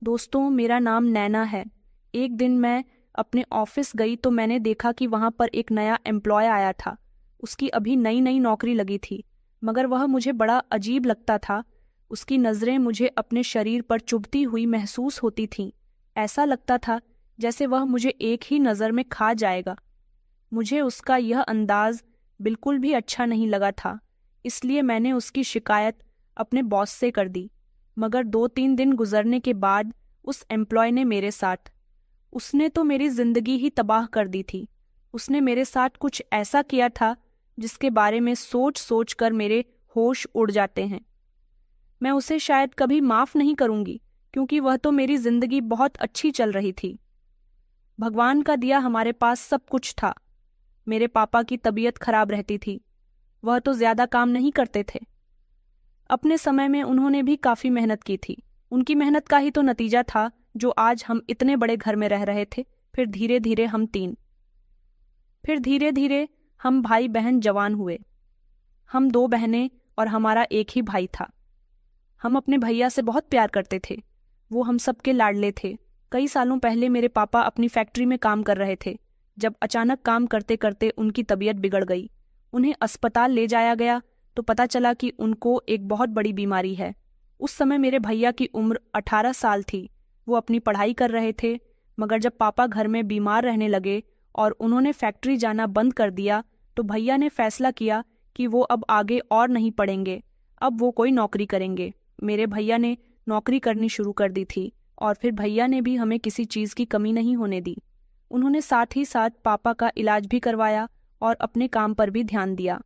दोस्तों, मेरा नाम नैना है। एक दिन मैं अपने ऑफिस गई तो मैंने देखा कि वहां पर एक नया एम्प्लॉय आया था। उसकी अभी नई नई नौकरी लगी थी, मगर वह मुझे बड़ा अजीब लगता था। उसकी नज़रें मुझे अपने शरीर पर चुभती हुई महसूस होती थीं। ऐसा लगता था जैसे वह मुझे एक ही नज़र में खा जाएगा। मुझे उसका यह अंदाज बिल्कुल भी अच्छा नहीं लगा था, इसलिए मैंने उसकी शिकायत अपने बॉस से कर दी। मगर 2-3 दिन गुजरने के बाद उस एम्प्लॉय ने मेरे साथ उसने तो मेरी जिंदगी ही तबाह कर दी थी। उसने मेरे साथ कुछ ऐसा किया था जिसके बारे में सोच सोच कर मेरे होश उड़ जाते हैं। मैं उसे शायद कभी माफ नहीं करूंगी, क्योंकि वह तो मेरी जिंदगी बहुत अच्छी चल रही थी। भगवान का दिया हमारे पास सब कुछ था। मेरे पापा की तबीयत खराब रहती थी। वह तो ज्यादा काम नहीं करते थे। अपने समय में उन्होंने भी काफी मेहनत की थी। उनकी मेहनत का ही तो नतीजा था जो आज हम इतने बड़े घर में रह रहे थे। फिर धीरे धीरे हम भाई बहन जवान हुए। हम 2 बहनें और हमारा एक ही भाई था। हम अपने भैया से बहुत प्यार करते थे। वो हम सबके लाडले थे। कई सालों पहले मेरे पापा अपनी फैक्ट्री में काम कर रहे थे, जब अचानक काम करते करते उनकी तबीयत बिगड़ गई। उन्हें अस्पताल ले जाया गया तो पता चला कि उनको एक बहुत बड़ी बीमारी है। उस समय मेरे भैया की उम्र 18 साल थी। वो अपनी पढ़ाई कर रहे थे, मगर जब पापा घर में बीमार रहने लगे और उन्होंने फैक्ट्री जाना बंद कर दिया तो भैया ने फैसला किया कि वो अब आगे और नहीं पढ़ेंगे, अब वो कोई नौकरी करेंगे। मेरे भैया ने नौकरी करनी शुरू कर दी थी और फिर भैया ने भी हमें किसी चीज़ की कमी नहीं होने दी। उन्होंने साथ ही साथ पापा का इलाज भी करवाया और अपने काम पर भी ध्यान दिया।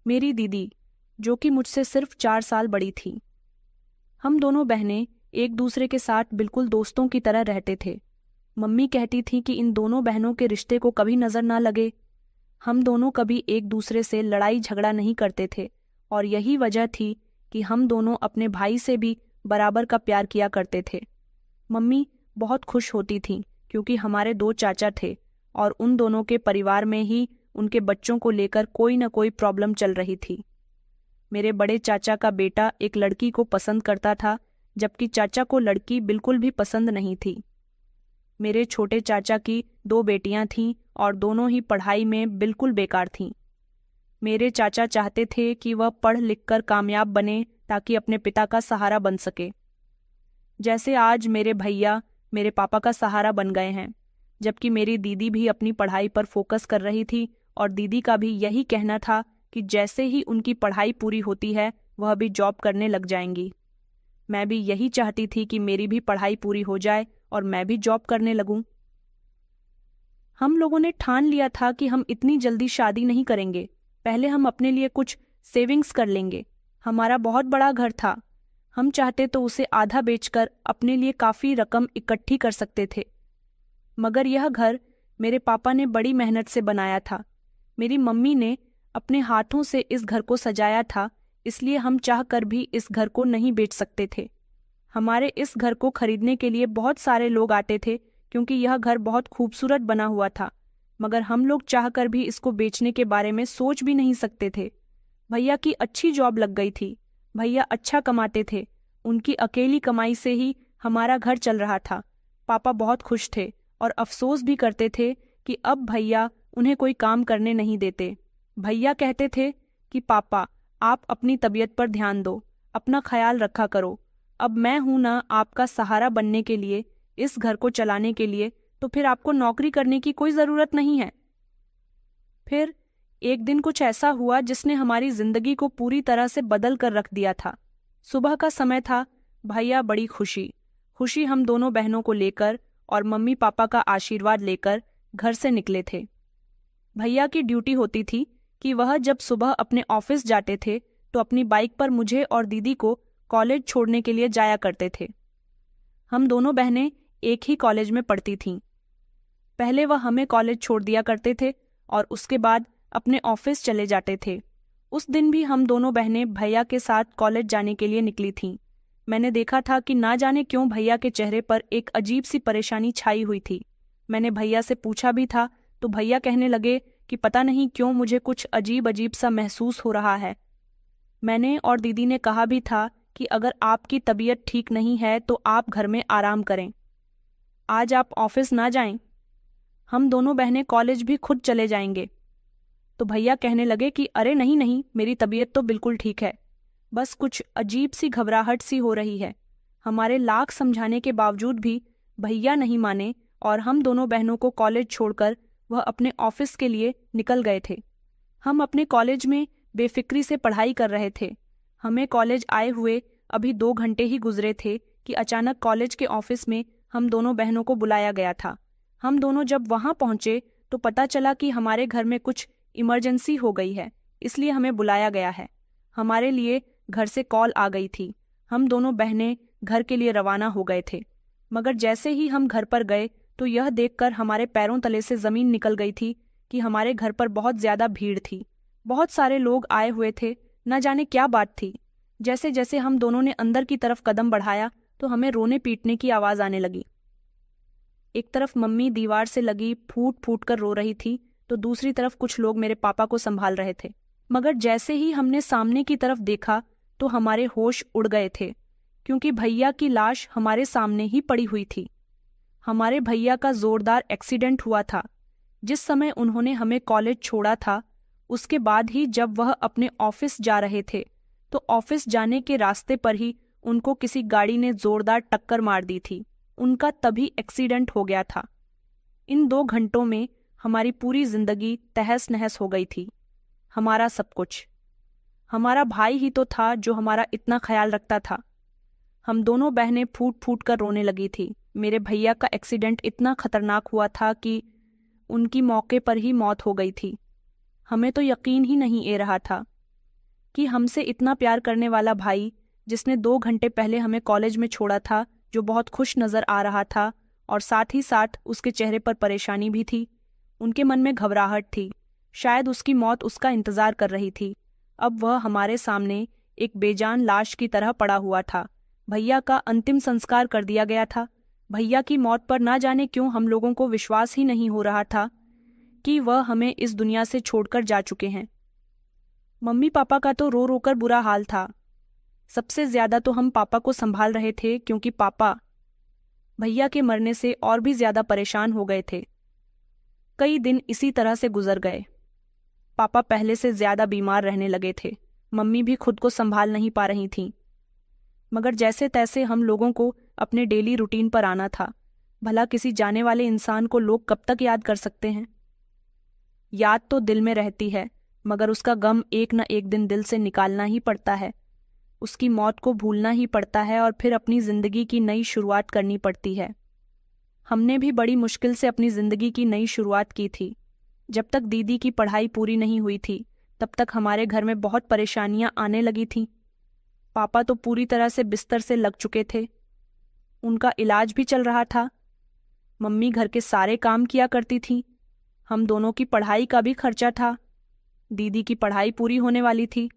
मेरी दीदी, जो कि मुझसे सिर्फ 4 साल बड़ी थी, हम दोनों बहनें एक दूसरे के साथ बिल्कुल दोस्तों की तरह रहते थे। मम्मी कहती थी कि इन दोनों बहनों के रिश्ते को कभी नजर ना लगे। हम दोनों कभी एक दूसरे से लड़ाई झगड़ा नहीं करते थे और यही वजह थी कि हम दोनों अपने भाई से भी बराबर का प्यार किया करते थे। मम्मी बहुत खुश होती थीं क्योंकि हमारे 2 चाचा थे और उन दोनों के परिवार में ही उनके बच्चों को लेकर कोई न कोई प्रॉब्लम चल रही थी। मेरे बड़े चाचा का बेटा एक लड़की को पसंद करता था, जबकि चाचा को लड़की बिल्कुल भी पसंद नहीं थी। मेरे छोटे चाचा की 2 बेटियां थीं और दोनों ही पढ़ाई में बिल्कुल बेकार थीं। मेरे चाचा चाहते थे कि वह पढ़ लिख कर कामयाब बने ताकि अपने पिता का सहारा बन सके, जैसे आज मेरे भैया मेरे पापा का सहारा बन गए हैं। जबकि मेरी दीदी भी अपनी पढ़ाई पर फोकस कर रही थी और दीदी का भी यही कहना था कि जैसे ही उनकी पढ़ाई पूरी होती है वह भी जॉब करने लग जाएंगी। मैं भी यही चाहती थी कि मेरी भी पढ़ाई पूरी हो जाए और मैं भी जॉब करने लगूं। हम लोगों ने ठान लिया था कि हम इतनी जल्दी शादी नहीं करेंगे, पहले हम अपने लिए कुछ सेविंग्स कर लेंगे। हमारा बहुत बड़ा घर था, हम चाहते तो उसे आधा बेचकर अपने लिए काफ़ी रकम इकट्ठी कर सकते थे। मगर यह घर मेरे पापा ने बड़ी मेहनत से बनाया था। मेरी मम्मी ने अपने हाथों से इस घर को सजाया था, इसलिए हम चाहकर भी इस घर को नहीं बेच सकते थे। हमारे इस घर को खरीदने के लिए बहुत सारे लोग आते थे क्योंकि यह घर बहुत खूबसूरत बना हुआ था, मगर हम लोग चाहकर भी इसको बेचने के बारे में सोच भी नहीं सकते थे। भैया की अच्छी जॉब लग गई थी, भैया अच्छा कमाते थे। उनकी अकेली कमाई से ही हमारा घर चल रहा था। पापा बहुत खुश थे और अफसोस भी करते थे कि अब भैया उन्हें कोई काम करने नहीं देते। भैया कहते थे कि पापा, आप अपनी तबीयत पर ध्यान दो, अपना ख्याल रखा करो। अब मैं हूं ना आपका सहारा बनने के लिए, इस घर को चलाने के लिए, तो फिर आपको नौकरी करने की कोई ज़रूरत नहीं है। फिर एक दिन कुछ ऐसा हुआ जिसने हमारी जिंदगी को पूरी तरह से बदल कर रख दिया था। सुबह का समय था। भैया बड़ी खुशी हम दोनों बहनों को लेकर और मम्मी पापा का आशीर्वाद लेकर घर से निकले थे। भैया की ड्यूटी होती थी कि वह जब सुबह अपने ऑफिस जाते थे तो अपनी बाइक पर मुझे और दीदी को कॉलेज छोड़ने के लिए जाया करते थे। हम दोनों बहनें एक ही कॉलेज में पढ़ती थीं। पहले वह हमें कॉलेज छोड़ दिया करते थे और उसके बाद अपने ऑफिस चले जाते थे। उस दिन भी हम दोनों बहनें भैया के साथ कॉलेज जाने के लिए निकली थीं। मैंने देखा था कि ना जाने क्यों भैया के चेहरे पर एक अजीब सी परेशानी छाई हुई थी। मैंने भैया से पूछा भी था तो भैया कहने लगे कि पता नहीं क्यों मुझे कुछ अजीब अजीब सा महसूस हो रहा है। मैंने और दीदी ने कहा भी था कि अगर आपकी तबीयत ठीक नहीं है तो आप घर में आराम करें। आज आप ऑफिस ना जाएं। हम दोनों बहनें कॉलेज भी खुद चले जाएंगे। तो भैया कहने लगे कि अरे नहीं नहीं, मेरी तबीयत तो बिल्कुल ठीक है, बस कुछ अजीब सी घबराहट सी हो रही है। हमारे लाख समझाने के बावजूद भी भैया नहीं माने और हम दोनों बहनों को कॉलेज छोड़कर वह अपने ऑफिस के लिए निकल गए थे। हम अपने कॉलेज में बेफिक्री से पढ़ाई कर रहे थे। हमें कॉलेज आए हुए अभी 2 घंटे ही गुजरे थे कि अचानक कॉलेज के ऑफिस में हम दोनों बहनों को बुलाया गया था। हम दोनों जब वहां पहुंचे तो पता चला कि हमारे घर में कुछ इमरजेंसी हो गई है, इसलिए हमें बुलाया गया है। हमारे लिए घर से कॉल आ गई थी। हम दोनों बहनें घर के लिए रवाना हो गए थे, मगर जैसे ही हम घर पर गए तो यह देखकर हमारे पैरों तले से जमीन निकल गई थी कि हमारे घर पर बहुत ज्यादा भीड़ थी। बहुत सारे लोग आए हुए थे, न जाने क्या बात थी। जैसे जैसे हम दोनों ने अंदर की तरफ कदम बढ़ाया तो हमें रोने पीटने की आवाज आने लगी। एक तरफ मम्मी दीवार से लगी फूट फूट कर रो रही थी, तो दूसरी तरफ कुछ लोग मेरे पापा को संभाल रहे थे। मगर जैसे ही हमने सामने की तरफ देखा तो हमारे होश उड़ गए थे, क्योंकि भैया की लाश हमारे सामने ही पड़ी हुई थी। हमारे भैया का जोरदार एक्सीडेंट हुआ था। जिस समय उन्होंने हमें कॉलेज छोड़ा था, उसके बाद ही जब वह अपने ऑफिस जा रहे थे तो ऑफिस जाने के रास्ते पर ही उनको किसी गाड़ी ने जोरदार टक्कर मार दी थी। उनका तभी एक्सीडेंट हो गया था। इन 2 घंटों में हमारी पूरी जिंदगी तहस नहस हो गई थी। हमारा सब कुछ। हमारा भाई ही तो था जो हमारा इतना ख्याल रखता था। हम दोनों बहनें फूट फूट कर रोने लगी थी। मेरे भैया का एक्सीडेंट इतना खतरनाक हुआ था कि उनकी मौके पर ही मौत हो गई थी। हमें तो यकीन ही नहीं आ रहा था कि हमसे इतना प्यार करने वाला भाई, जिसने 2 घंटे पहले हमें कॉलेज में छोड़ा था, जो बहुत खुश नजर आ रहा था और साथ ही साथ उसके चेहरे पर परेशानी भी थी, उनके मन में घबराहट थी। शायद उसकी मौत उसका इंतजार कर रही थी। अब वह हमारे सामने एक बेजान लाश की तरह पड़ा हुआ था। भैया का अंतिम संस्कार कर दिया गया था। भैया की मौत पर ना जाने क्यों हम लोगों को विश्वास ही नहीं हो रहा था कि वह हमें इस दुनिया से छोड़कर जा चुके हैं। मम्मी पापा का तो रो रोकर बुरा हाल था। सबसे ज्यादा तो हम पापा को संभाल रहे थे, क्योंकि पापा भैया के मरने से और भी ज्यादा परेशान हो गए थे। कई दिन इसी तरह से गुजर गए। पापा पहले से ज्यादा बीमार रहने लगे थे। मम्मी भी खुद को संभाल नहीं पा रही थीं। मगर जैसे तैसे हम लोगों को अपने डेली रूटीन पर आना था। भला किसी जाने वाले इंसान को लोग कब तक याद कर सकते हैं? याद तो दिल में रहती है, मगर उसका गम एक न एक दिन दिल से निकालना ही पड़ता है। उसकी मौत को भूलना ही पड़ता है और फिर अपनी जिंदगी की नई शुरुआत करनी पड़ती है। हमने भी बड़ी मुश्किल से अपनी जिंदगी की नई शुरुआत की थी। जब तक दीदी की पढ़ाई पूरी नहीं हुई थी, तब तक हमारे घर में बहुत परेशानियां आने लगी थीं। पापा तो पूरी तरह से बिस्तर से लग चुके थे। उनका इलाज भी चल रहा था। मम्मी घर के सारे काम किया करती थी। हम दोनों की पढ़ाई का भी खर्चा था। दीदी की पढ़ाई पूरी होने वाली थी।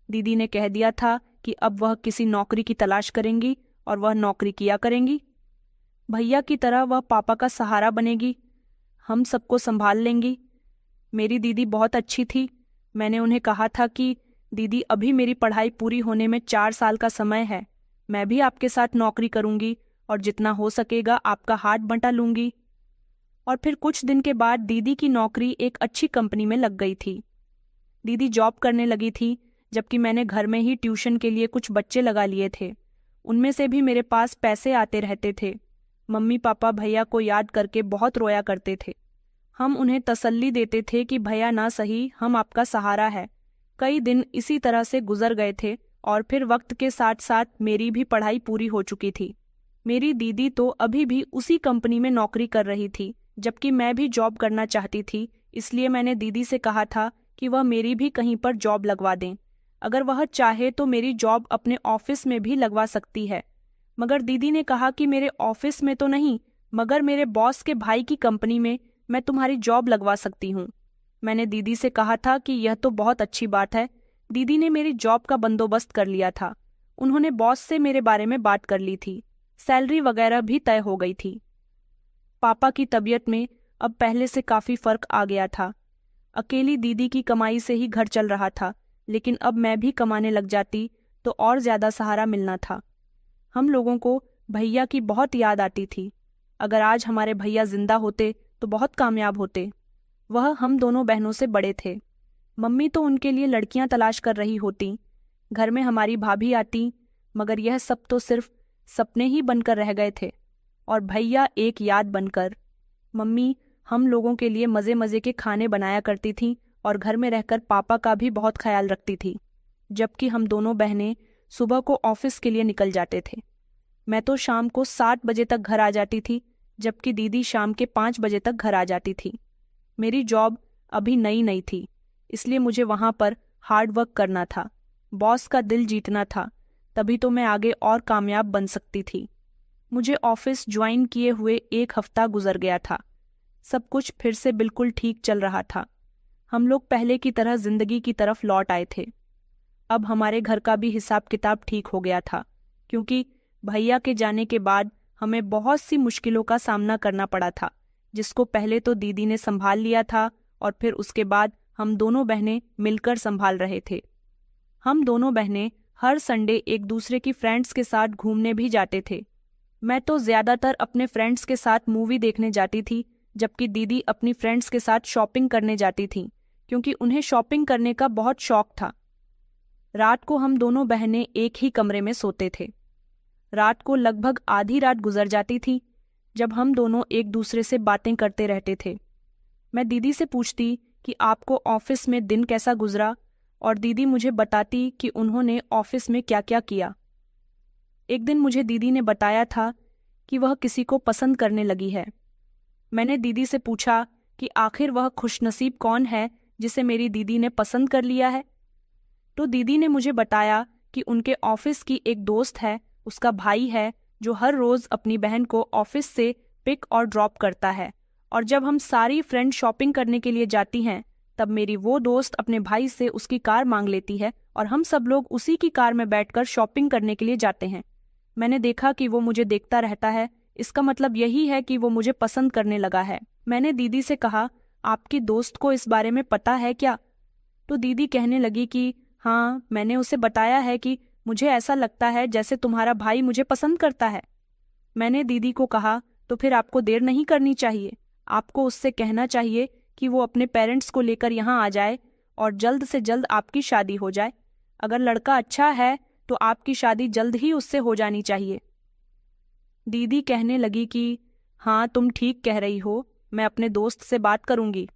दीदी ने कह दिया था कि अब वह किसी नौकरी की तलाश करेंगी और वह नौकरी किया करेंगी। भैया की तरह वह पापा का सहारा बनेगी। हम सबको संभाल लेंगी। मेरी दीदी बहुत अच्छी थी। मैंने उन्हें कहा था कि दीदी, अभी मेरी पढ़ाई पूरी होने में 4 साल का समय है। मैं भी आपके साथ नौकरी करूंगी और जितना हो सकेगा आपका हाथ बंटा लूंगी। और फिर कुछ दिन के बाद दीदी की नौकरी एक अच्छी कंपनी में लग गई थी। दीदी जॉब करने लगी थी, जबकि मैंने घर में ही ट्यूशन के लिए कुछ बच्चे लगा लिए थे। उनमें से भी मेरे पास पैसे आते रहते थे। मम्मी पापा भैया को याद करके बहुत रोया करते थे। हम उन्हें तसल्ली देते थे कि भैया ना सही, हम आपका सहारा है। कई दिन इसी तरह से गुजर गए थे और फिर वक्त के साथ साथ मेरी भी पढ़ाई पूरी हो चुकी थी। मेरी दीदी तो अभी भी उसी कंपनी में नौकरी कर रही थी, जबकि मैं भी जॉब करना चाहती थी। इसलिए मैंने दीदी से कहा था कि वह मेरी भी कहीं पर जॉब लगवा दें। अगर वह चाहे तो मेरी जॉब अपने ऑफिस में भी लगवा सकती है। मगर दीदी ने कहा कि मेरे ऑफिस में तो नहीं, मगर मेरे बॉस के भाई की कंपनी में मैं तुम्हारी जॉब लगवा सकती हूँ। मैंने दीदी से कहा था कि यह तो बहुत अच्छी बात है। दीदी ने मेरी जॉब का बंदोबस्त कर लिया था। उन्होंने बॉस से मेरे बारे में बात कर ली थी। सैलरी वगैरह भी तय हो गई थी। पापा की तबीयत में अब पहले से काफी फर्क आ गया था। अकेली दीदी की कमाई से ही घर चल रहा था, लेकिन अब मैं भी कमाने लग जाती तो और ज़्यादा सहारा मिलना था। हम लोगों को भैया की बहुत याद आती थी। अगर आज हमारे भैया जिंदा होते तो बहुत कामयाब होते। वह हम दोनों बहनों से बड़े थे। मम्मी तो उनके लिए लड़कियां तलाश कर रही होती, घर में हमारी भाभी आती, मगर यह सब तो सिर्फ सपने ही बनकर रह गए थे। और भैया एक याद बनकर। मम्मी हम लोगों के लिए मज़े मज़े के खाने बनाया करती थी और घर में रहकर पापा का भी बहुत ख्याल रखती थी, जबकि हम दोनों बहनें सुबह को ऑफिस के लिए निकल जाते थे। मैं तो शाम को 7 बजे तक घर आ जाती थी, जबकि दीदी शाम के 5 बजे तक घर आ जाती थी। मेरी जॉब अभी नई नई थी, इसलिए मुझे वहाँ पर हार्ड वर्क करना था, बॉस का दिल जीतना था, तभी तो मैं आगे और कामयाब बन सकती थी। मुझे ऑफिस ज्वाइन किए हुए 1 हफ्ता गुजर गया था। सब कुछ फिर से बिल्कुल ठीक चल रहा था। हम लोग पहले की तरह जिंदगी की तरफ लौट आए थे। अब हमारे घर का भी हिसाब किताब ठीक हो गया था, क्योंकि भैया के जाने के बाद हमें बहुत सी मुश्किलों का सामना करना पड़ा था, जिसको पहले तो दीदी ने संभाल लिया था और फिर उसके बाद हम दोनों बहनें मिलकर संभाल रहे थे। हम दोनों बहनें हर संडे एक दूसरे की फ्रेंड्स के साथ घूमने भी जाते थे। मैं तो ज़्यादातर अपने फ्रेंड्स के साथ मूवी देखने जाती थी, जबकि दीदी अपनी फ्रेंड्स के साथ शॉपिंग करने जाती थीं, क्योंकि उन्हें शॉपिंग करने का बहुत शौक था। रात को हम दोनों बहनें एक ही कमरे में सोते थे। रात को लगभग आधी रात गुजर जाती थी जब हम दोनों एक दूसरे से बातें करते रहते थे। मैं दीदी से पूछती कि आपको ऑफिस में दिन कैसा गुजरा, और दीदी मुझे बताती कि उन्होंने ऑफिस में क्या क्या किया। एक दिन मुझे दीदी ने बताया था कि वह किसी को पसंद करने लगी है। मैंने दीदी से पूछा कि आखिर वह खुशनसीब कौन है जिसे मेरी दीदी ने पसंद कर लिया है। तो दीदी ने मुझे बताया कि उनके ऑफिस की एक दोस्त है, उसका भाई है, जो हर रोज़ अपनी बहन को ऑफिस से पिक और ड्रॉप करता है, और जब हम सारी फ्रेंड शॉपिंग करने के लिए जाती हैं तब मेरी वो दोस्त अपने भाई से उसकी कार मांग लेती है और हम सब लोग उसी की कार में बैठकर शॉपिंग करने के लिए जाते हैं। मैंने देखा कि वो मुझे देखता रहता है, इसका मतलब यही है कि वो मुझे पसंद करने लगा है। मैंने दीदी से कहा, आपकी दोस्त को इस बारे में पता है क्या? तो दीदी कहने लगी कि हाँ, मैंने उसे बताया है कि मुझे ऐसा लगता है जैसे तुम्हारा भाई मुझे पसंद करता है। मैंने दीदी को कहा, तो फिर आपको देर नहीं करनी चाहिए, आपको उससे कहना चाहिए कि वो अपने पेरेंट्स को लेकर यहाँ आ जाए और जल्द से जल्द आपकी शादी हो जाए। अगर लड़का अच्छा है तो आपकी शादी जल्द ही उससे हो जानी चाहिए। दीदी कहने लगी कि हाँ, तुम ठीक कह रही हो, मैं अपने दोस्त से बात करूंगी।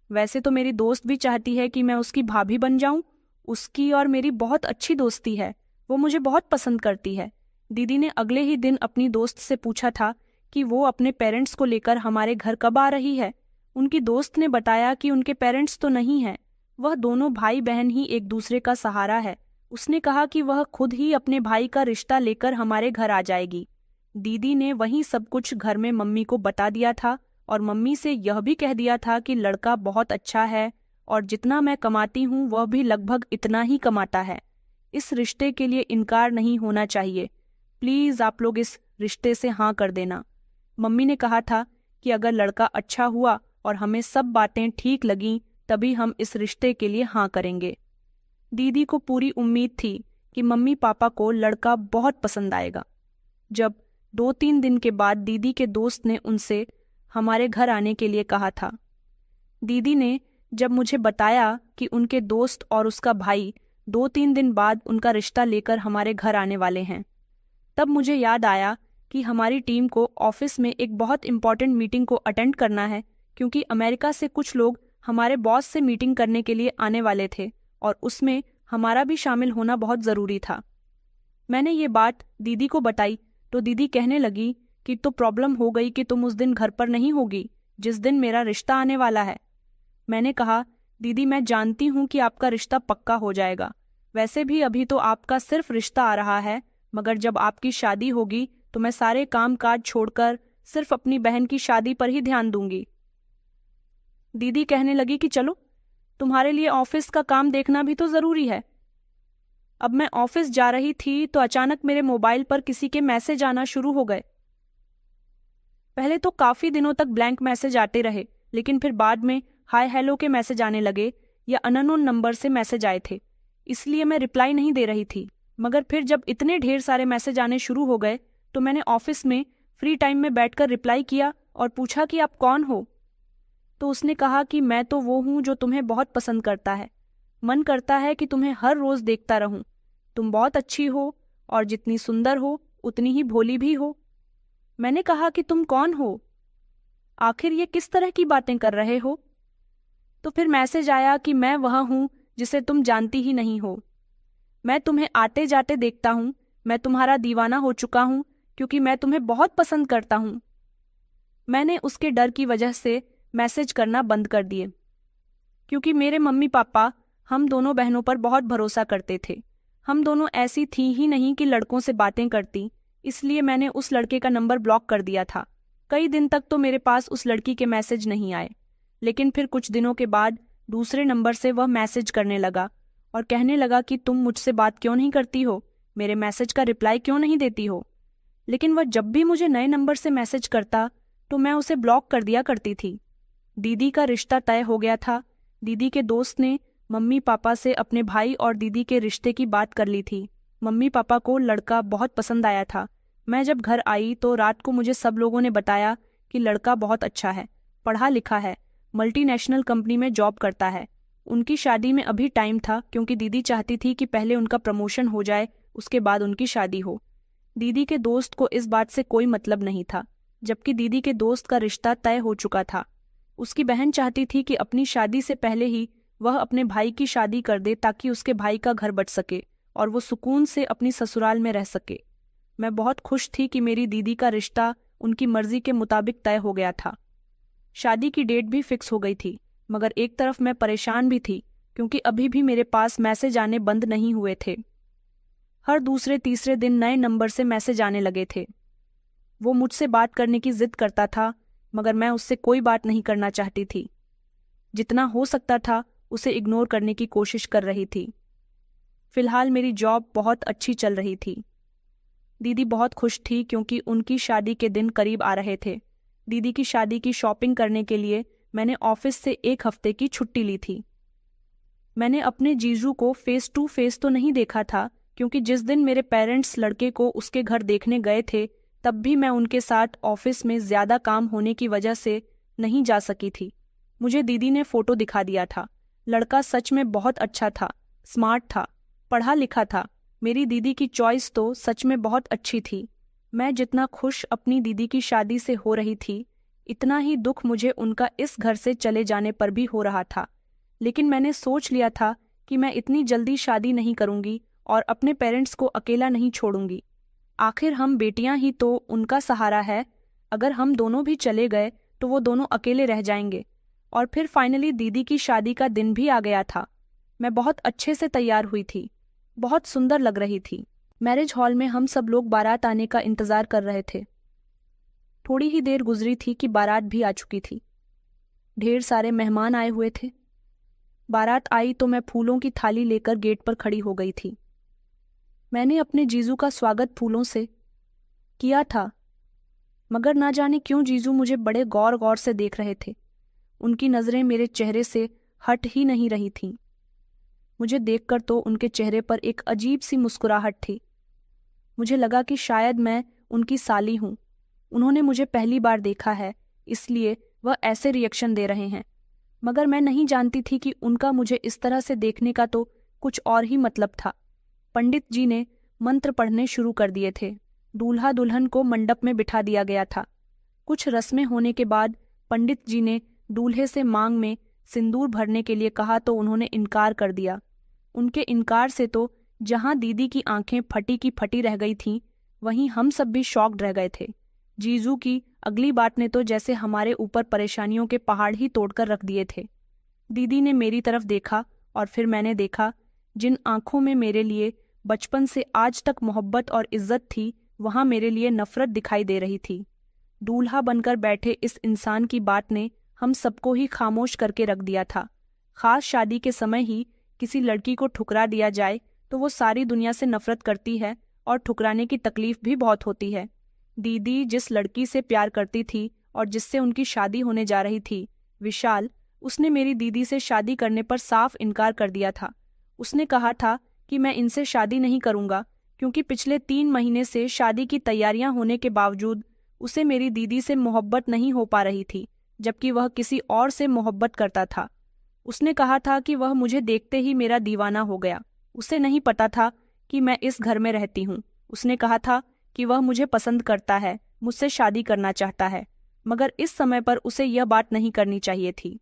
वैसे तो मेरी दोस्त भी चाहती है कि मैं उसकी भाभी बन जाऊं। उसकी और मेरी बहुत अच्छी दोस्ती है, वो मुझे बहुत पसंद करती है। दीदी ने अगले ही दिन अपनी दोस्त से पूछा था कि वो अपने पेरेंट्स को लेकर हमारे घर कब आ रही है। उनकी दोस्त ने बताया कि उनके पेरेंट्स तो नहीं हैं, वह दोनों भाई बहन ही एक दूसरे का सहारा है। उसने कहा कि वह खुद ही अपने भाई का रिश्ता लेकर हमारे घर आ जाएगी। दीदी ने वहीं सब कुछ घर में मम्मी को बता दिया था और मम्मी से यह भी कह दिया था कि लड़का बहुत अच्छा है और जितना मैं कमाती हूँ वह भी लगभग इतना ही कमाता है। इस रिश्ते के लिए इनकार नहीं होना चाहिए, प्लीज़ आप लोग इस रिश्ते से हाँ कर देना। मम्मी ने कहा था कि अगर लड़का अच्छा हुआ और हमें सब बातें ठीक लगीं तभी हम इस रिश्ते के लिए हाँ करेंगे। दीदी को पूरी उम्मीद थी कि मम्मी पापा को लड़का बहुत पसंद आएगा। जब 2-3 दिन के बाद दीदी के दोस्त ने उनसे हमारे घर आने के लिए कहा था। दीदी ने जब मुझे बताया कि उनके दोस्त और उसका भाई 2-3 दिन बाद उनका रिश्ता लेकर हमारे घर आने वाले हैं, तब मुझे याद आया कि हमारी टीम को ऑफिस में एक बहुत इम्पॉर्टेंट मीटिंग को अटेंड करना है, क्योंकि अमेरिका से कुछ लोग हमारे बॉस से मीटिंग करने के लिए आने वाले थे और उसमें हमारा भी शामिल होना बहुत ज़रूरी था। मैंने ये बात दीदी को बताई तो दीदी कहने लगी कि तो प्रॉब्लम हो गई कि तुम उस दिन घर पर नहीं होगी जिस दिन मेरा रिश्ता आने वाला है। मैंने कहा, दीदी मैं जानती हूँ कि आपका रिश्ता पक्का हो जाएगा, वैसे भी अभी तो आपका सिर्फ रिश्ता आ रहा है, मगर जब आपकी शादी होगी तो मैं सारे काम काज छोड़कर सिर्फ अपनी बहन की शादी पर ही ध्यान दूंगी। दीदी कहने लगी कि चलो, तुम्हारे लिए ऑफिस का काम देखना भी तो ज़रूरी है। अब मैं ऑफिस जा रही थी तो अचानक मेरे मोबाइल पर किसी के मैसेज आना शुरू हो गए। पहले तो काफ़ी दिनों तक ब्लैंक मैसेज आते रहे, लेकिन फिर बाद में हाय हेलो के मैसेज आने लगे या अननोन नंबर से मैसेज आए थे। इसलिए मैं रिप्लाई नहीं दे रही थी। मगर फिर जब इतने ढेर सारे मैसेज आने शुरू हो गए तो मैंने ऑफिस में फ्री टाइम में बैठकर रिप्लाई किया और पूछा कि आप कौन हो। तो उसने कहा कि मैं तो वो हूँ जो तुम्हें बहुत पसंद करता है। मन करता है कि तुम्हें हर रोज देखता रहूं। तुम बहुत अच्छी हो और जितनी सुंदर हो उतनी ही भोली भी हो। मैंने कहा कि तुम कौन हो? आखिर ये किस तरह की बातें कर रहे हो? तो फिर मैसेज आया कि मैं वह हूँ जिसे तुम जानती ही नहीं हो। मैं तुम्हें आते जाते देखता हूँ। मैं तुम्हारा दीवाना हो चुका हूँ क्योंकि मैं तुम्हें बहुत पसंद करता हूँ। मैंने उसके डर की वजह से मैसेज करना बंद कर दिए, क्योंकि मेरे मम्मी पापा हम दोनों बहनों पर बहुत भरोसा करते थे। हम दोनों ऐसी थी ही नहीं कि लड़कों से बातें करती, इसलिए मैंने उस लड़के का नंबर ब्लॉक कर दिया था। कई दिन तक तो मेरे पास उस लड़की के मैसेज नहीं आए, लेकिन फिर कुछ दिनों के बाद दूसरे नंबर से वह मैसेज करने लगा और कहने लगा कि तुम मुझसे बात क्यों नहीं करती हो, मेरे मैसेज का रिप्लाई क्यों नहीं देती हो। लेकिन वह जब भी मुझे नए नंबर से मैसेज करता तो मैं उसे ब्लॉक कर दिया करती थी। दीदी का रिश्ता तय हो गया था। दीदी के दोस्त ने मम्मी पापा से अपने भाई और दीदी के रिश्ते की बात कर ली थी। मम्मी पापा को लड़का बहुत पसंद आया था। मैं जब घर आई तो रात को मुझे सब लोगों ने बताया कि लड़का बहुत अच्छा है, पढ़ा लिखा है, मल्टीनेशनल कंपनी में जॉब करता है। उनकी शादी में अभी टाइम था, क्योंकि दीदी चाहती थी कि पहले उनका प्रमोशन हो जाए, उसके बाद उनकी शादी हो। दीदी के दोस्त को इस बात से कोई मतलब नहीं था, जबकि दीदी के दोस्त का रिश्ता तय हो चुका था। उसकी बहन चाहती थी कि अपनी शादी से पहले ही वह अपने भाई की शादी कर दे, ताकि उसके भाई का घर बच सके और वो सुकून से अपनी ससुराल में रह सके। मैं बहुत खुश थी कि मेरी दीदी का रिश्ता उनकी मर्जी के मुताबिक तय हो गया था। शादी की डेट भी फिक्स हो गई थी, मगर एक तरफ मैं परेशान भी थी, क्योंकि अभी भी मेरे पास मैसेज आने बंद नहीं हुए थे। हर दूसरे तीसरे दिन नए नंबर से मैसेज आने लगे थे। वो मुझसे बात करने की जिद करता था, मगर मैं उससे कोई बात नहीं करना चाहती थी। जितना हो सकता था उसे इग्नोर करने की कोशिश कर रही थी। फिलहाल मेरी जॉब बहुत अच्छी चल रही थी। दीदी बहुत खुश थी, क्योंकि उनकी शादी के दिन करीब आ रहे थे। दीदी की शादी की शॉपिंग करने के लिए मैंने ऑफिस से 1 हफ्ते की छुट्टी ली थी। मैंने अपने जीजू को फेस टू फेस तो नहीं देखा था, क्योंकि जिस दिन मेरे पेरेंट्स लड़के को उसके घर देखने गए थे, तब भी मैं उनके साथ ऑफिस में ज्यादा काम होने की वजह से नहीं जा सकी थी। मुझे दीदी ने फोटो दिखा दिया था। लड़का सच में बहुत अच्छा था, स्मार्ट था, पढ़ा लिखा था। मेरी दीदी की चॉइस तो सच में बहुत अच्छी थी। मैं जितना खुश अपनी दीदी की शादी से हो रही थी, इतना ही दुख मुझे उनका इस घर से चले जाने पर भी हो रहा था। लेकिन मैंने सोच लिया था कि मैं इतनी जल्दी शादी नहीं करूंगी और अपने पेरेंट्स को अकेला नहीं छोड़ूंगी। आखिर हम बेटियां ही तो उनका सहारा है। अगर हम दोनों भी चले गए तो वो दोनों अकेले रह जाएंगे। और फिर फाइनली दीदी की शादी का दिन भी आ गया था। मैं बहुत अच्छे से तैयार हुई थी, बहुत सुंदर लग रही थी। मैरिज हॉल में हम सब लोग बारात आने का इंतजार कर रहे थे। थोड़ी ही देर गुजरी थी कि बारात भी आ चुकी थी। ढेर सारे मेहमान आए हुए थे। बारात आई तो मैं फूलों की थाली लेकर गेट पर खड़ी हो गई थी। मैंने अपने जीजू का स्वागत फूलों से किया था, मगर ना जाने क्यों जीजू मुझे बड़े गौर गौर से देख रहे थे। उनकी नजरें मेरे चेहरे से हट ही नहीं रही थीं। मुझे देखकर तो उनके चेहरे पर एक अजीब सी मुस्कुराहट थी। मुझे लगा कि शायद मैं उनकी साली हूं। उन्होंने मुझे पहली बार देखा है, इसलिए वह ऐसे रिएक्शन दे रहे हैं। मगर मैं नहीं जानती थी कि उनका मुझे इस तरह से देखने का तो कुछ और ही मतलब था। पंडित जी ने मंत्र पढ़ने शुरू कर दिए थे। दूल्हा दुल्हन को मंडप में बिठा दिया गया था। कुछ रस्में होने के बाद पंडित जी ने दूल्हे से मांग में सिंदूर भरने के लिए कहा तो उन्होंने इनकार कर दिया। उनके इनकार से तो जहां दीदी की आंखें फटी की फटी रह गई थीं, वहीं हम सब भी शॉक्ड रह गए थे। जीजू की अगली बात ने तो जैसे हमारे ऊपर परेशानियों के पहाड़ ही तोड़कर रख दिए थे। दीदी ने मेरी तरफ देखा और फिर मैंने देखा। जिन आंखों में मेरे लिए बचपन से आज तक मोहब्बत और इज्जत थी, वहां मेरे लिए नफरत दिखाई दे रही थी। दूल्हा बनकर बैठे इस इंसान की बात ने हम सबको ही खामोश करके रख दिया था। खास शादी के समय ही किसी लड़की को ठुकरा दिया जाए तो वो सारी दुनिया से नफरत करती है और ठुकराने की तकलीफ भी बहुत होती है। दीदी जिस लड़की से प्यार करती थी और जिससे उनकी शादी होने जा रही थी, विशाल, उसने मेरी दीदी से शादी करने पर साफ इनकार कर दिया था। उसने कहा था कि मैं इनसे शादी नहीं करूंगा, क्योंकि पिछले 3 महीने से शादी की तैयारियां होने के बावजूद उसे मेरी दीदी से मोहब्बत नहीं हो पा रही थी, जबकि वह किसी और से मोहब्बत करता था। उसने कहा था कि वह मुझे देखते ही मेरा दीवाना हो गया। उसे नहीं पता था कि मैं इस घर में रहती हूँ। उसने कहा था कि वह मुझे पसंद करता है, मुझसे शादी करना चाहता है, मगर इस समय पर उसे यह बात नहीं करनी चाहिए थी।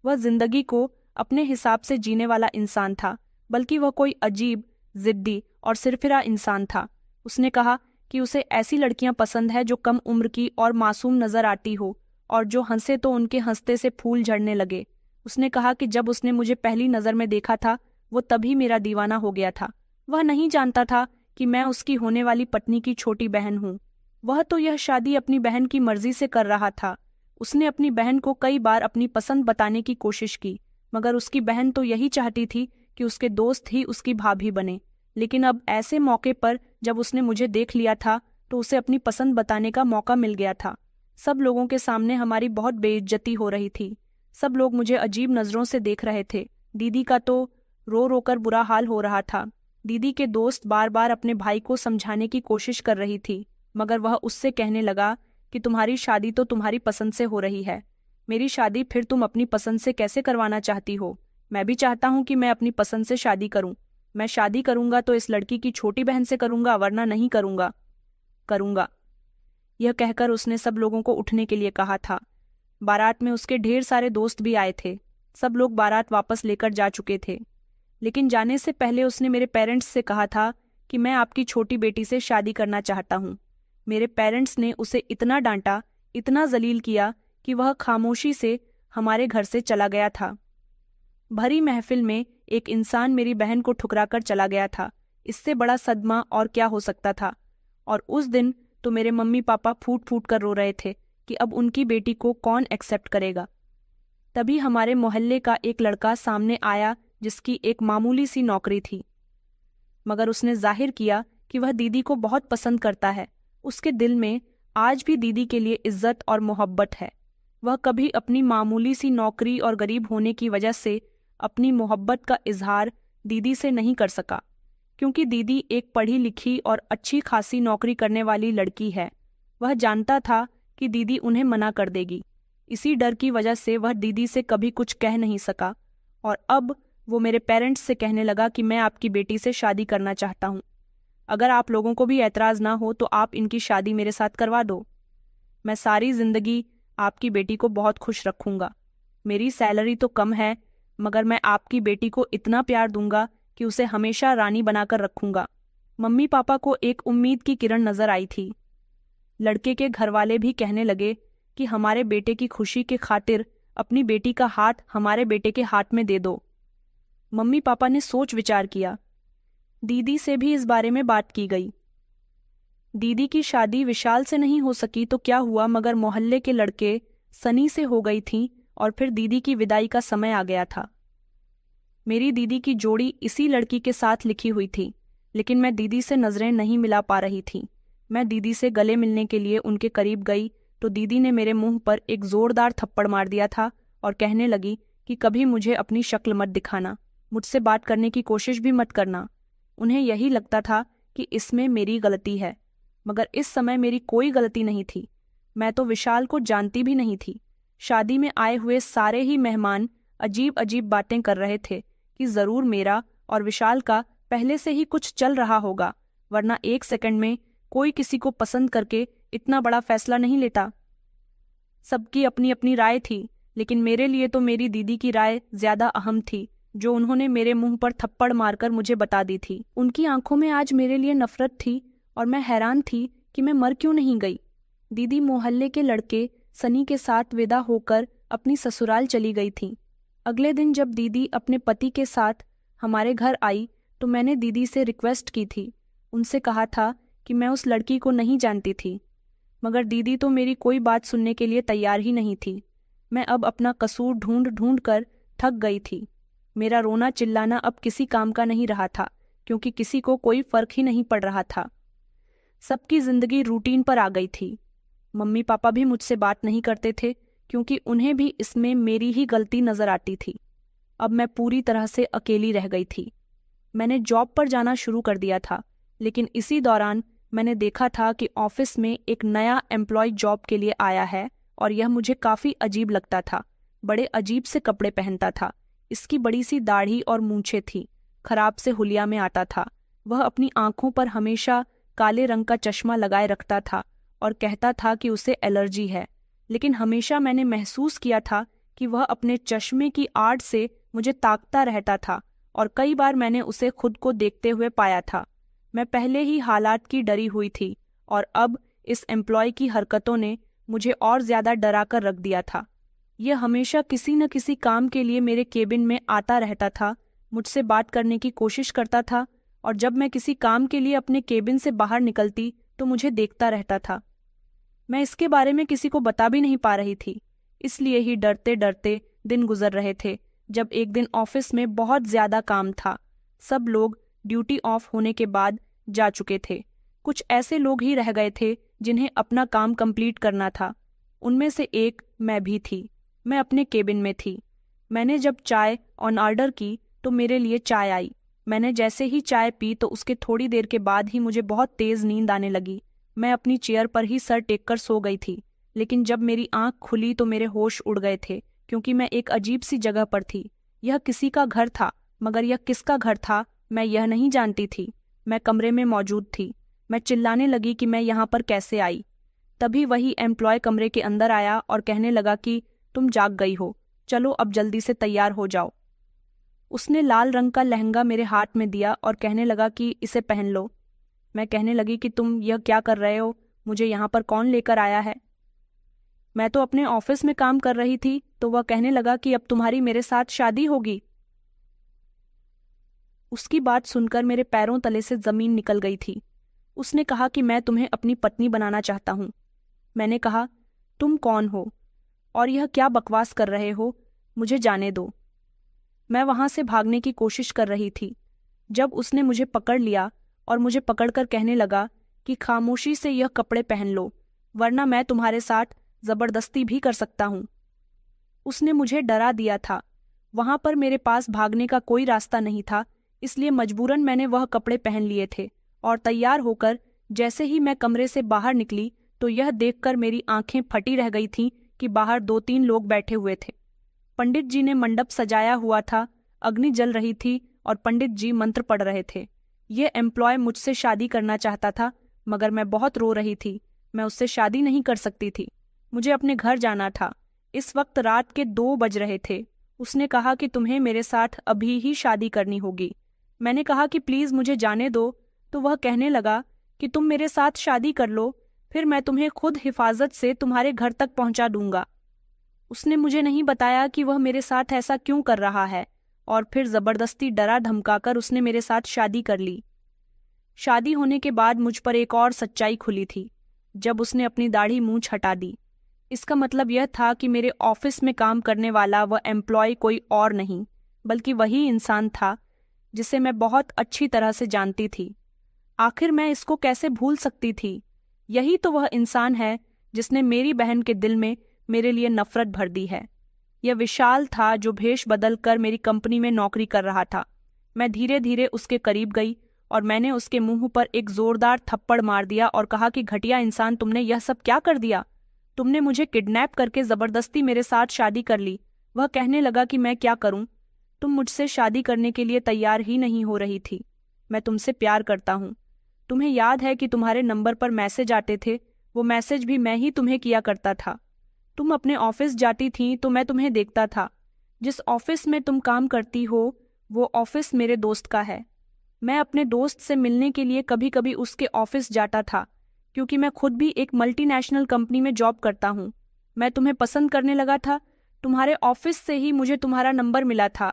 वह जिंदगी को अपने हिसाब से जीने वाला इंसान था, बल्कि वह कोई अजीब, जिद्दी और सिरफिरा इंसान था। उसने कहा कि उसे ऐसी लड़कियां पसंद है जो कम उम्र की और मासूम नजर आती हो, और जो हंसे तो उनके हंसते से फूल झड़ने लगे। उसने कहा कि जब उसने मुझे पहली नज़र में देखा था, वो तभी मेरा दीवाना हो गया था। वह नहीं जानता था कि मैं उसकी होने वाली पत्नी की छोटी बहन हूँ। वह तो यह शादी अपनी बहन की मर्जी से कर रहा था। उसने अपनी बहन को कई बार अपनी पसंद बताने की कोशिश की, मगर उसकी बहन तो यही चाहती थी कि उसके दोस्त ही उसकी भाभी बने। लेकिन अब ऐसे मौके पर जब उसने मुझे देख लिया था, तो उसे अपनी पसंद बताने का मौका मिल गया था। सब लोगों के सामने हमारी बहुत बेइज्जती हो रही थी। सब लोग मुझे अजीब नज़रों से देख रहे थे। दीदी का तो रो रो कर बुरा हाल हो रहा था। दीदी के दोस्त बार बार अपने भाई को समझाने की कोशिश कर रही थी, मगर वह उससे कहने लगा कि तुम्हारी शादी तो तुम्हारी पसंद से हो रही है। मेरी शादी फिर तुम अपनी पसंद से कैसे करवाना चाहती हो? मैं भी चाहता हूँ कि मैं अपनी पसंद से शादी करूँ। मैं शादी करूँगा तो इस लड़की की छोटी बहन से करूँगा, वरना नहीं करूँगा। यह कहकर उसने सब लोगों को उठने के लिए कहा था। बारात में उसके ढेर सारे दोस्त भी आए थे। सब लोग बारात वापस लेकर जा चुके थे, लेकिन जाने से पहले उसने मेरे पेरेंट्स से कहा था कि मैं आपकी छोटी बेटी से शादी करना चाहता हूँ। मेरे पेरेंट्स ने उसे इतना डांटा, इतना जलील किया कि वह खामोशी से हमारे घर से चला गया था। भरी महफिल में एक इंसान मेरी बहन को ठुकराकर चला गया था। इससे बड़ा सदमा और क्या हो सकता था? और उस दिन तो मेरे मम्मी पापा फूट फूट कर रो रहे थे कि अब उनकी बेटी को कौन एक्सेप्ट करेगा। तभी हमारे मोहल्ले का एक लड़का सामने आया जिसकी एक मामूली सी नौकरी थी, मगर उसने जाहिर किया कि वह दीदी को बहुत पसंद करता है। उसके दिल में आज भी दीदी के लिए इज्जत और मोहब्बत है। वह कभी अपनी मामूली सी नौकरी और गरीब होने की वजह से अपनी मोहब्बत का इजहार दीदी से नहीं कर सका, क्योंकि दीदी एक पढ़ी लिखी और अच्छी खासी नौकरी करने वाली लड़की है। वह जानता था कि दीदी उन्हें मना कर देगी। इसी डर की वजह से वह दीदी से कभी कुछ कह नहीं सका, और अब वो मेरे पेरेंट्स से कहने लगा कि मैं आपकी बेटी से शादी करना चाहता हूँ। अगर आप लोगों को भी ऐतराज़ ना हो तो आप इनकी शादी मेरे साथ करवा दो। मैं सारी जिंदगी आपकी बेटी को बहुत खुश रखूंगा। मेरी सैलरी तो कम है, मगर मैं आपकी बेटी को इतना प्यार दूंगा कि उसे हमेशा रानी बनाकर रखूंगा। मम्मी पापा को एक उम्मीद की किरण नजर आई थी। लड़के के घरवाले भी कहने लगे कि हमारे बेटे की खुशी के खातिर अपनी बेटी का हाथ हमारे बेटे के हाथ में दे दो। मम्मी पापा ने सोच विचार किया। दीदी से भी इस बारे में बात की गई। दीदी की शादी विशाल से नहीं हो सकी तो क्या हुआ, मगर मोहल्ले के लड़के सनी से हो गई थी, और फिर दीदी की विदाई का समय आ गया था। मेरी दीदी की जोड़ी इसी लड़की के साथ लिखी हुई थी, लेकिन मैं दीदी से नजरें नहीं मिला पा रही थी। मैं दीदी से गले मिलने के लिए उनके करीब गई तो दीदी ने मेरे मुंह पर एक जोरदार थप्पड़ मार दिया था और कहने लगी कि कभी मुझे अपनी शक्ल मत दिखाना, मुझसे बात करने की कोशिश भी मत करना। उन्हें यही लगता था कि इसमें मेरी गलती है, मगर इस समय मेरी कोई गलती नहीं थी। मैं तो विशाल को जानती भी नहीं थी। शादी में आए हुए सारे ही मेहमान अजीब अजीब बातें कर रहे थे कि जरूर मेरा और विशाल का पहले से ही कुछ चल रहा होगा, वरना एक सेकंड में कोई किसी को पसंद करके इतना बड़ा फैसला नहीं लेता। सबकी अपनी अपनी राय थी, लेकिन मेरे लिए तो मेरी दीदी की राय ज्यादा अहम थी, जो उन्होंने मेरे मुंह पर थप्पड़ मारकर मुझे बता दी थी। उनकी आंखों में आज मेरे लिए नफरत थी और मैं हैरान थी कि मैं मर क्यों नहीं गई। दीदी मोहल्ले के लड़के सनी के साथ विदा होकर अपनी ससुराल चली गई थी। अगले दिन जब दीदी अपने पति के साथ हमारे घर आई तो मैंने दीदी से रिक्वेस्ट की थी। उनसे कहा था कि मैं उस लड़की को नहीं जानती थी, मगर दीदी तो मेरी कोई बात सुनने के लिए तैयार ही नहीं थी। मैं अब अपना कसूर ढूंढ ढूंढ कर थक गई थी। मेरा रोना चिल्लाना अब किसी काम का नहीं रहा था, क्योंकि किसी को कोई फर्क ही नहीं पड़ रहा था। सबकी जिंदगी रूटीन पर आ गई थी। मम्मी पापा भी मुझसे बात नहीं करते थे, क्योंकि उन्हें भी इसमें मेरी ही गलती नजर आती थी। अब मैं पूरी तरह से अकेली रह गई थी। मैंने जॉब पर जाना शुरू कर दिया था, लेकिन इसी दौरान मैंने देखा था कि ऑफिस में एक नया एम्प्लॉय जॉब के लिए आया है और यह मुझे काफ़ी अजीब लगता था। बड़े अजीब से कपड़े पहनता था, इसकी बड़ी सी दाढ़ी और मूंछें थी, खराब से हुलिया में आता था। वह अपनी आंखों पर हमेशा काले रंग का चश्मा लगाए रखता था और कहता था कि उसे एलर्जी है, लेकिन हमेशा मैंने महसूस किया था कि वह अपने चश्मे की आड़ से मुझे ताकता रहता था और कई बार मैंने उसे खुद को देखते हुए पाया था। मैं पहले ही हालात की डरी हुई थी और अब इस एम्प्लॉय की हरकतों ने मुझे और ज्यादा डरा कर रख दिया था। यह हमेशा किसी न किसी काम के लिए मेरे केबिन में आता रहता था, मुझसे बात करने की कोशिश करता था और जब मैं किसी काम के लिए अपने केबिन से बाहर निकलती तो मुझे देखता रहता था। मैं इसके बारे में किसी को बता भी नहीं पा रही थी, इसलिए ही डरते डरते दिन गुजर रहे थे। जब एक दिन ऑफिस में बहुत ज्यादा काम था, सब लोग ड्यूटी ऑफ होने के बाद जा चुके थे। कुछ ऐसे लोग ही रह गए थे जिन्हें अपना काम कंप्लीट करना था। उनमें से एक मैं भी थी। मैं अपने केबिन में थी। मैंने जब चाय ऑन ऑर्डर की तो मेरे लिए चाय आई। मैंने जैसे ही चाय पी तो उसके थोड़ी देर के बाद ही मुझे बहुत तेज नींद आने लगी। मैं अपनी चेयर पर ही सर टेक कर सो गई थी, लेकिन जब मेरी आंख खुली तो मेरे होश उड़ गए थे, क्योंकि मैं एक अजीब सी जगह पर थी। यह किसी का घर था, मगर यह किसका घर था मैं यह नहीं जानती थी। मैं कमरे में मौजूद थी। मैं चिल्लाने लगी कि मैं यहाँ पर कैसे आई। तभी वही एम्प्लॉय कमरे के अंदर आया और कहने लगा कि तुम जाग गई हो, चलो अब जल्दी से तैयार हो जाओ। उसने लाल रंग का लहंगा मेरे हाथ में दिया और कहने लगा कि इसे पहन लो। मैं कहने लगी कि तुम यह क्या कर रहे हो, मुझे यहाँ पर कौन लेकर आया है। मैं तो अपने ऑफिस में काम कर रही थी। तो वह कहने लगा कि अब तुम्हारी मेरे साथ शादी होगी। उसकी बात सुनकर मेरे पैरों तले से जमीन निकल गई थी। उसने कहा कि मैं तुम्हें अपनी पत्नी बनाना चाहता हूँ। मैंने कहा, तुम कौन हो और यह क्या बकवास कर रहे हो, मुझे जाने दो। मैं वहां से भागने की कोशिश कर रही थी जब उसने मुझे पकड़ लिया और मुझे पकड़कर कहने लगा कि खामोशी से यह कपड़े पहन लो, वरना मैं तुम्हारे साथ जबरदस्ती भी कर सकता हूँ। उसने मुझे डरा दिया था। वहां पर मेरे पास भागने का कोई रास्ता नहीं था, इसलिए मजबूरन मैंने वह कपड़े पहन लिए थे और तैयार होकर जैसे ही मैं कमरे से बाहर निकली तो यह देखकर मेरी आंखें फटी रह गई थीं कि बाहर 2-3 लोग बैठे हुए थे। पंडित जी ने मंडप सजाया हुआ था, अग्नि जल रही थी और पंडित जी मंत्र पढ़ रहे थे। ये एम्प्लॉय मुझसे शादी करना चाहता था, मगर मैं बहुत रो रही थी। मैं उससे शादी नहीं कर सकती थी। मुझे अपने घर जाना था। इस वक्त रात के 2 बज रहे थे। उसने कहा कि तुम्हें मेरे साथ अभी ही शादी करनी होगी। मैंने कहा कि प्लीज मुझे जाने दो, तो वह कहने लगा कि तुम मेरे साथ शादी कर लो, फिर मैं तुम्हें खुद हिफाजत से तुम्हारे घर तक पहुंचा दूंगा। उसने मुझे नहीं बताया कि वह मेरे साथ ऐसा क्यों कर रहा है और फिर जबरदस्ती डरा धमकाकर उसने मेरे साथ शादी कर ली। शादी होने के बाद मुझ पर एक और सच्चाई खुली थी जब उसने अपनी दाढ़ी मूंछ हटा दी। इसका मतलब यह था कि मेरे ऑफिस में काम करने वाला वह एम्प्लॉय कोई और नहीं बल्कि वही इंसान था जिसे मैं बहुत अच्छी तरह से जानती थी। आखिर मैं इसको कैसे भूल सकती थी? यही तो वह इंसान है जिसने मेरी बहन के दिल में मेरे लिए नफरत भर दी है। यह विशाल था जो भेष बदल कर मेरी कंपनी में नौकरी कर रहा था। मैं धीरे धीरे उसके करीब गई और मैंने उसके मुंह पर एक जोरदार थप्पड़ मार दिया और कहा कि घटिया इंसान, तुमने यह सब क्या कर दिया? तुमने मुझे किडनैप करके जबरदस्ती मेरे साथ शादी कर ली। वह कहने लगा कि मैं क्या करूं? तुम मुझसे शादी करने के लिए तैयार ही नहीं हो रही थी। मैं तुमसे प्यार करता हूं। तुम्हें याद है कि तुम्हारे नंबर पर मैसेज आते थे? वो मैसेज भी मैं ही तुम्हें किया करता था। तुम अपने ऑफिस जाती थी तो मैं तुम्हें देखता था। जिस ऑफिस में तुम काम करती हो वो ऑफिस मेरे दोस्त का है। मैं अपने दोस्त से मिलने के लिए कभी कभी उसके ऑफिस जाता था, क्योंकि मैं खुद भी एक मल्टीनेशनल कंपनी में जॉब करता हूँ। मैं तुम्हें पसंद करने लगा था। तुम्हारे ऑफिस से ही मुझे तुम्हारा नंबर मिला था।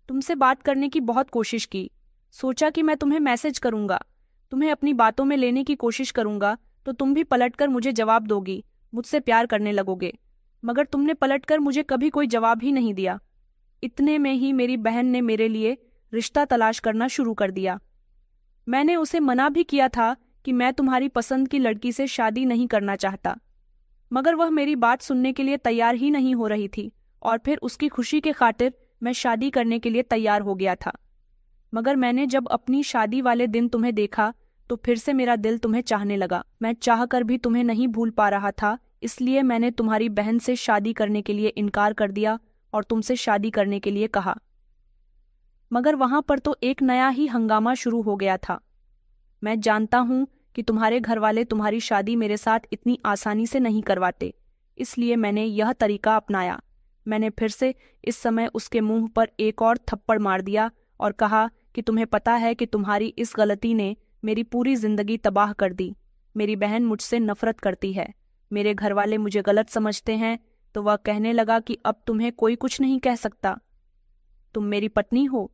तुमसे बात करने की बहुत कोशिश की। सोचा कि मैं तुम्हें मैसेज करूंगा, तुम्हें अपनी बातों में लेने की कोशिश करूंगा तो तुम भी पलटकर मुझे जवाब दोगी, मुझसे प्यार करने लगोगे। मगर तुमने पलटकर मुझे कभी कोई जवाब ही नहीं दिया। इतने में ही मेरी बहन ने मेरे लिए रिश्ता तलाश करना शुरू कर दिया। मैंने उसे मना भी किया था कि मैं तुम्हारी पसंद की लड़की से शादी नहीं करना चाहता, मगर वह मेरी बात सुनने के लिए तैयार ही नहीं हो रही थी और फिर उसकी खुशी के खातिर मैं शादी करने के लिए तैयार हो गया था। मगर मैंने जब अपनी शादी वाले दिन तुम्हें देखा तो फिर से मेरा दिल तुम्हें चाहने लगा। मैं चाहकर भी तुम्हें नहीं भूल पा रहा था, इसलिए मैंने तुम्हारी बहन से शादी करने के लिए इनकार कर दिया और तुमसे शादी करने के लिए कहा। मगर वहां पर तो एक नया ही हंगामा शुरू हो गया था। मैं जानता हूं कि तुम्हारे घरवाले तुम्हारी शादी मेरे साथ इतनी आसानी से नहीं करवाते, इसलिए मैंने यह तरीका अपनाया। मैंने फिर से इस समय उसके मुंह पर एक और थप्पड़ मार दिया और कहा कि तुम्हें पता है कि तुम्हारी इस गलती ने मेरी पूरी जिंदगी तबाह कर दी। मेरी बहन मुझसे नफरत करती है, मेरे घरवाले मुझे गलत समझते हैं। तो वह कहने लगा कि अब तुम्हें कोई कुछ नहीं कह सकता, तुम मेरी पत्नी हो